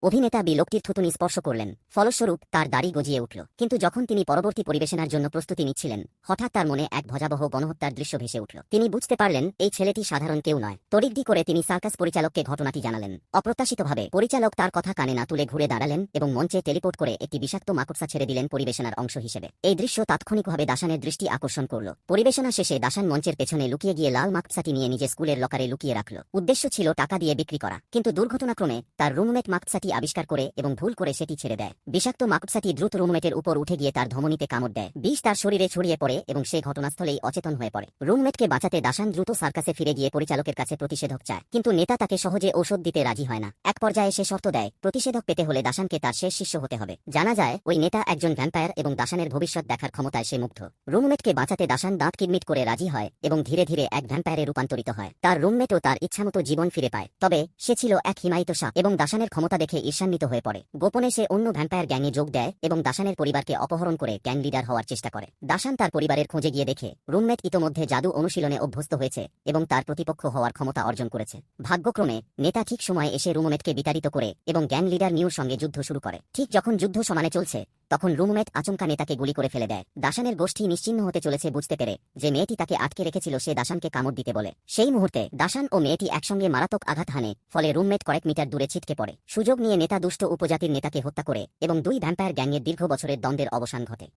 অভিনেতা বি লোকটির থুতুনি স্পর্শ করলেন, ফলস্বরূপ তার দাড়ি গজিয়ে উঠল। কিন্তু যখন তিনি পরবর্তী পরিবেশনার জন্য প্রস্তুতি নিচ্ছিলেন, হঠাৎ তার মনে এক ভয়াবহ গণহত্যার দৃশ্য ভেসে উঠল। তিনি বুঝতে পারলেন এই ছেলেটি সাধারণ কেউ নয়। তড়িঘড়ি করে তিনি সার্কাস পরিচালককে ঘটনাটি জানালেন। অপ্রত্যাশিতভাবে পরিচালক তার কথা কানে না তুলে ঘুরে দাঁড়ালেন এবং মঞ্চে টেলিপোর্ট করে একটি বিষাক্ত মাকড়সা ছেড়ে দিলেন পরিবেশনার অংশ হিসেবে। এই দৃশ্য তাৎক্ষণিকভাবে দাসানের দৃষ্টি আকর্ষণ করল। পরিবেশনা শেষে দাসান মঞ্চের পেছনে লুকিয়ে গিয়ে লাল মাকড়সাটি নিয়ে নিজে স্কুলের লকারে লুকিয়ে রাখল। উদ্দেশ্য ছিল টাকা দিয়ে বিক্রি করা, কিন্তু দুর্ঘটনাক্রমে তার রুমমেট মাকড়সাটি আবিষ্কার করে এবং ভুল করে সেটি ছেড়ে দেয়। বিষাক্ত মাকড়সাটি দ্রুত রুমমেটের উপর উঠে গিয়ে তার ধমনীতে কামড় দেয়। বিষ তার শরীরে ছড়িয়ে পড়ে এবং সে ঘটনাস্থলেই অচেতন হয়ে পড়ে। রুমমেটকে বাঁচাতে দাসান দ্রুত সার্কাসে ফিরে গিয়ে পরিচালকের কাছে প্রতিষেধক চায়, কিন্তু নেতা তাকে সহজে ঔষধ দিতে রাজি হয় না। এক পর্যায়ে সে শর্ত দেয়, প্রতিষেধক পেতে হলে দাসানকে তার শেষ শিষ্য হতে হবে। জানা যায় ওই নেতা একজন ভ্যাম্পায়ার এবং দাসানের ভবিষ্যৎ দেখার ক্ষমতায় সে মুগ্ধ। রুমমেটকে বাঁচাতে দাসান দাঁত কিরমিট করে রাজি হয় এবং ধীরে ধীরে এক ভ্যাম্পায়ারে রূপান্তরিত হয়। তার রুমমেটও তার ইচ্ছামতো জীবন ফিরে পায়, তবে সে ছিল এক হিমায়িত সাপ এবং দাসানের ক্ষমতা দেখে ঈর্ষান্বিত হয়ে পড়ে। গোপনে সে অন্য ভ্যাম্পায়ার গ্যাংয়ে যোগ দেয় এবং দাসানের পরিবারকে অপহরণ করে গ্যাং লিডার হওয়ার চেষ্টা করে। দাসান তার পরিবারের খোঁজে গিয়ে দেখে রুমমেট ইতোমধ্যে জাদু অনুশীলনে অভ্যস্ত হয়েছে এবং তার প্রতিপক্ষ হওয়ার ক্ষমতা অর্জন করেছে। ভাগ্যক্রমে নেতা ঠিক সময়ে এসে রুমমেটকে বিতাড়িত করে এবং গ্যাং লিডার নিউর সঙ্গে যুদ্ধ শুরু করে। ঠিক যখন যুদ্ধ সমানে চলছে, তখন রুমমেট আচমকা নেতাকে গুলি করে ফেলে দেয়। দাসানের গোষ্ঠী নিশ্চিহ্ন হতে চলেছে বুঝতে পেরে যে মেয়েটি তাকে আটকে রেখেছিল সে দাসানকে কামড় দিতে বলে। সেই মুহূর্তে দাসান ও মেয়েটি একসঙ্গে মারাত্মক আঘাত হানে, ফলে রুমমেট কয়েক মিটার দূরে ছিটকে পড়ে। সুযোগ নিয়ে নেতা দুষ্ট উপজাতির নেতাকে হত্যা করে এবং দুই ভ্যাম্পায়ার গ্যাংয়ের দীর্ঘ বছরের দ্বন্দ্বের অবসান ঘটে।